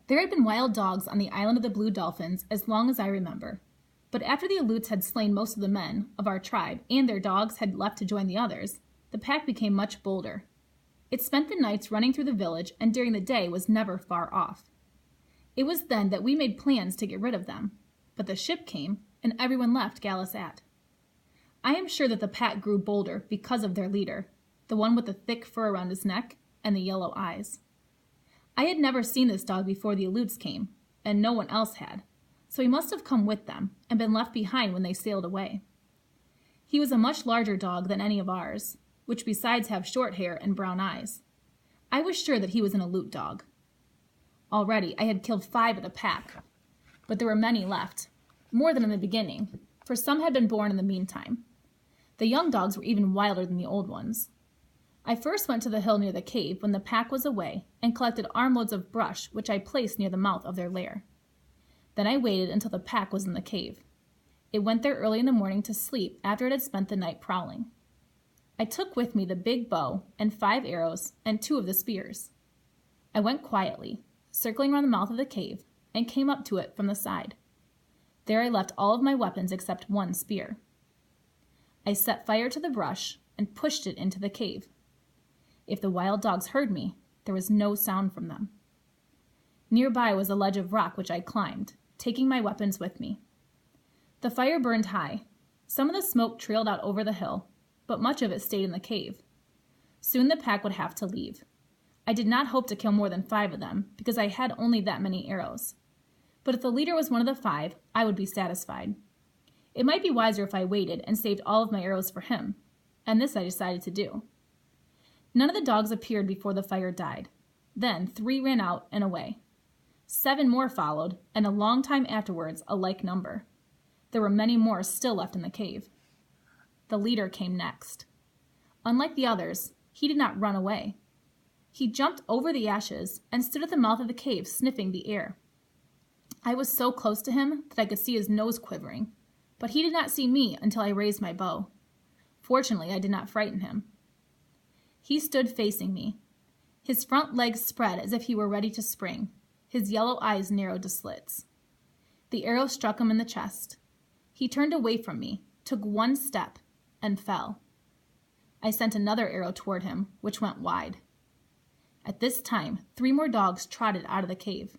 There had been wild dogs on the island of the Blue Dolphins as long as I remember. But after the Aleuts had slain most of the men of our tribe and their dogs had left to join the others, the pack became much bolder. It spent the nights running through the village and during the day was never far off. It was then that we made plans to get rid of them, but the ship came and everyone left Galisat. I am sure that the pack grew bolder because of their leader, the one with the thick fur around his neck and the yellow eyes. I had never seen this dog before the Aleuts came, and no one else had, so he must have come with them and been left behind when they sailed away. He was a much larger dog than any of ours, which besides have short hair and brown eyes. I was sure that he was an Aleut dog. Already I had killed 5 of the pack, but there were many left, more than in the beginning, for some had been born in the meantime. The young dogs were even wilder than the old ones. I first went to the hill near the cave when the pack was away and collected armloads of brush which I placed near the mouth of their lair. Then I waited until the pack was in the cave. It went there early in the morning to sleep after it had spent the night prowling. I took with me the big bow and 5 arrows and 2 of the spears. I went quietly, circling around the mouth of the cave, and came up to it from the side. There I left all of my weapons except 1 spear. I set fire to the brush and pushed it into the cave. If the wild dogs heard me, there was no sound from them. Nearby was a ledge of rock which I climbed, taking my weapons with me. The fire burned high. Some of the smoke trailed out over the hill, but much of it stayed in the cave. Soon the pack would have to leave. I did not hope to kill more than 5 of them, because I had only that many arrows. But if the leader was one of the 5, I would be satisfied. It might be wiser if I waited and saved all of my arrows for him, and this I decided to do. None of the dogs appeared before the fire died. Then 3 ran out and away. 7 more followed, and a long time afterwards a like number. There were many more still left in the cave. The leader came next. Unlike the others, he did not run away. He jumped over the ashes and stood at the mouth of the cave sniffing the air. I was so close to him that I could see his nose quivering, but he did not see me until I raised my bow. Fortunately, I did not frighten him. He stood facing me. His front legs spread as if he were ready to spring. His yellow eyes narrowed to slits. The arrow struck him in the chest. He turned away from me, took 1 step, and fell. I sent another arrow toward him, which went wide. At this time, 3 more dogs trotted out of the cave.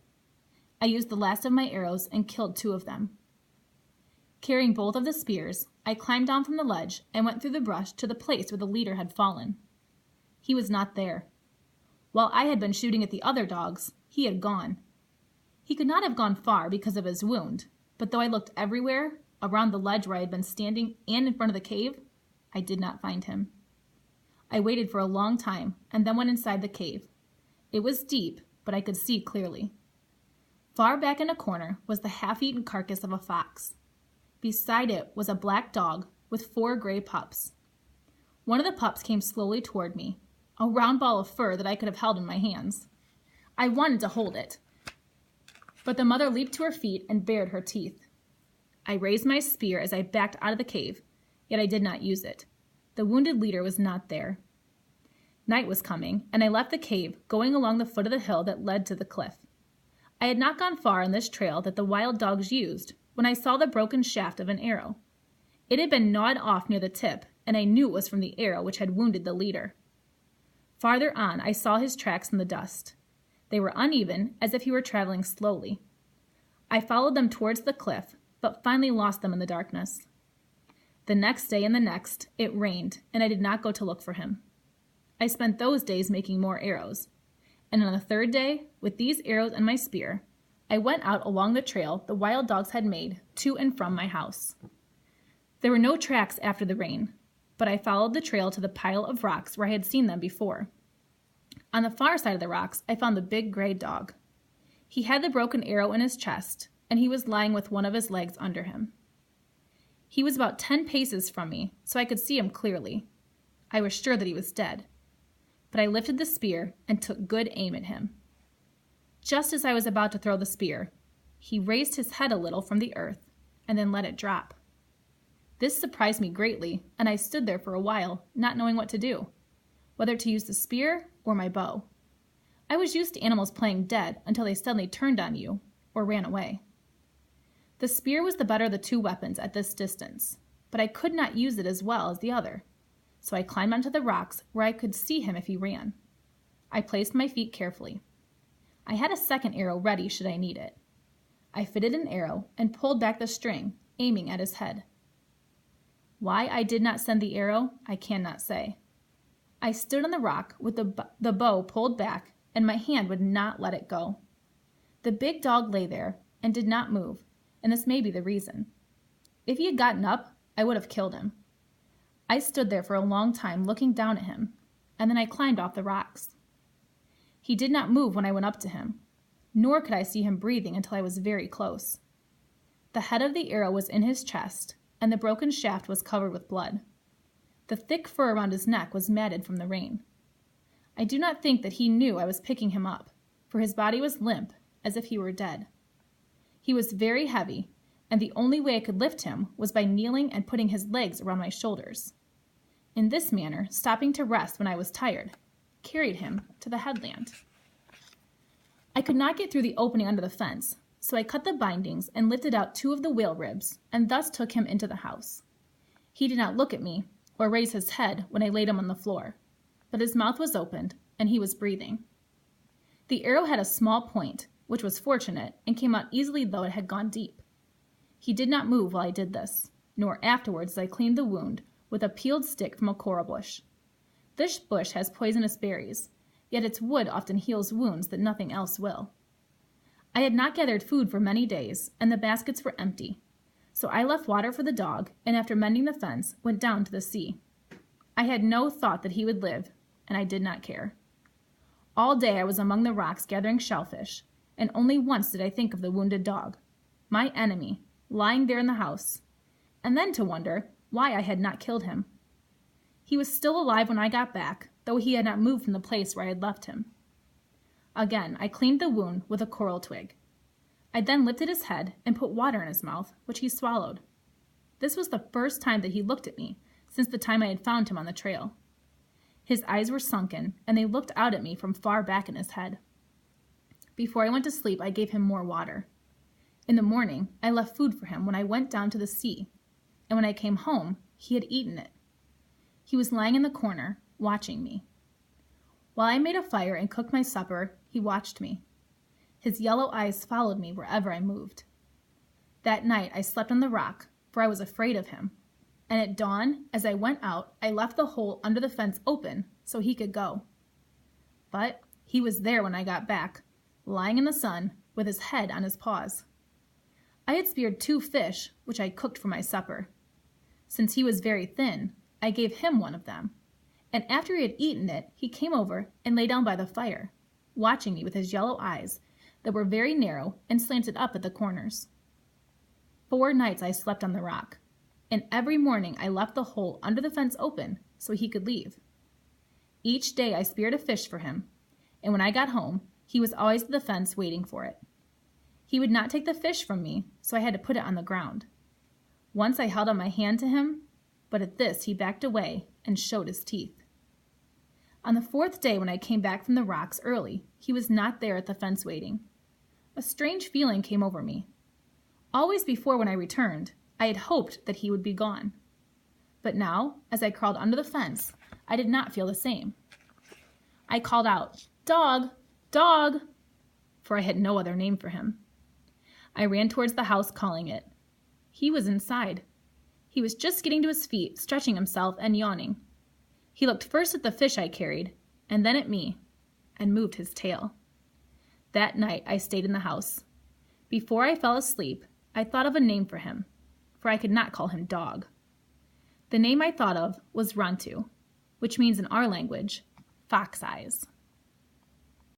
I used the last of my arrows and killed 2 of them. Carrying both of the spears, I climbed down from the ledge and went through the brush to the place where the leader had fallen. He was not there. While I had been shooting at the other dogs, he had gone. He could not have gone far because of his wound, but though I looked everywhere, around the ledge where I had been standing and in front of the cave, I did not find him. I waited for a long time and then went inside the cave. It was deep, but I could see clearly. Far back in a corner was the half-eaten carcass of a fox. Beside it was a black dog with 4 gray pups. One of the pups came slowly toward me, a round ball of fur that I could have held in my hands. I wanted to hold it, but the mother leaped to her feet and bared her teeth. I raised my spear as I backed out of the cave, yet I did not use it. The wounded leader was not there. Night was coming, and I left the cave, going along the foot of the hill that led to the cliff. I had not gone far on this trail that the wild dogs used when I saw the broken shaft of an arrow. It had been gnawed off near the tip, and I knew it was from the arrow which had wounded the leader. Farther on, I saw his tracks in the dust. They were uneven, as if he were traveling slowly. I followed them towards the cliff, but finally lost them in the darkness. The next day and the next, it rained, and I did not go to look for him. I spent those days making more arrows, and on the 3rd day, with these arrows and my spear, I went out along the trail the wild dogs had made to and from my house. There were no tracks after the rain, but I followed the trail to the pile of rocks where I had seen them before. On the far side of the rocks, I found the big gray dog. He had the broken arrow in his chest, and he was lying with one of his legs under him. He was about 10 paces from me, so I could see him clearly. I was sure that he was dead, but I lifted the spear and took good aim at him. Just as I was about to throw the spear, he raised his head a little from the earth and then let it drop. This surprised me greatly, and I stood there for a while, not knowing what to do, whether to use the spear or my bow. I was used to animals playing dead until they suddenly turned on you or ran away. The spear was the better of the two weapons at this distance, but I could not use it as well as the other, so I climbed onto the rocks where I could see him if he ran. I placed my feet carefully. I had a second arrow ready should I need it. I fitted an arrow and pulled back the string, aiming at his head. Why I did not send the arrow, I cannot say. I stood on the rock with the bow pulled back, and my hand would not let it go. The big dog lay there and did not move, and this may be the reason. If he had gotten up, I would have killed him. I stood there for a long time looking down at him, and then I climbed off the rocks. He did not move when I went up to him, nor could I see him breathing until I was very close. The head of the arrow was in his chest, and the broken shaft was covered with blood. The thick fur around his neck was matted from the rain. I do not think that he knew I was picking him up, for his body was limp, as if he were dead. He was very heavy, and the only way I could lift him was by kneeling and putting his legs around my shoulders. In this manner, stopping to rest when I was tired, carried him to the headland. I could not get through the opening under the fence, so I cut the bindings and lifted out 2 of the whale ribs, and thus took him into the house. He did not look at me or raise his head when I laid him on the floor, but his mouth was opened, and he was breathing. The arrow had a small point, which was fortunate, and came out easily though it had gone deep. He did not move while I did this, nor afterwards as I cleaned the wound with a peeled stick from a coral bush. This bush has poisonous berries, yet its wood often heals wounds that nothing else will. I had not gathered food for many days, and the baskets were empty, so I left water for the dog, and after mending the fence, went down to the sea. I had no thought that he would live, and I did not care. All day I was among the rocks gathering shellfish, and only once did I think of the wounded dog, my enemy, lying there in the house, and then to wonder why I had not killed him. He was still alive when I got back, though he had not moved from the place where I had left him. Again, I cleaned the wound with a coral twig. I then lifted his head and put water in his mouth, which he swallowed. This was the first time that he looked at me since the time I had found him on the trail. His eyes were sunken, and they looked out at me from far back in his head. Before I went to sleep, I gave him more water. In the morning, I left food for him when I went down to the sea, and when I came home, he had eaten it. He was lying in the corner, watching me. While I made a fire and cooked my supper, he watched me. His yellow eyes followed me wherever I moved. That night I slept on the rock, for I was afraid of him, and at dawn, as I went out, I left the hole under the fence open so he could go. But he was there when I got back, lying in the sun with his head on his paws. I had speared 2 fish, which I cooked for my supper. Since he was very thin, I gave him one of them, and after he had eaten it, he came over and lay down by the fire, watching me with his yellow eyes that were very narrow and slanted up at the corners. 4 nights I slept on the rock, and every morning I left the hole under the fence open so he could leave. Each day I speared a fish for him, and when I got home, he was always at the fence waiting for it. He would not take the fish from me, so I had to put it on the ground. Once I held out my hand to him, but at this he backed away and showed his teeth. On the 4th day when I came back from the rocks early, he was not there at the fence waiting. A strange feeling came over me. Always before when I returned, I had hoped that he would be gone. But now, as I crawled under the fence, I did not feel the same. I called out, "Dog! Dog!" for I had no other name for him. I ran towards the house calling it. He was inside. He was just getting to his feet, stretching himself and yawning. He looked first at the fish I carried, and then at me, and moved his tail. That night I stayed in the house. Before I fell asleep, I thought of a name for him, for I could not call him Dog. The name I thought of was Rantu, which means in our language, fox eyes.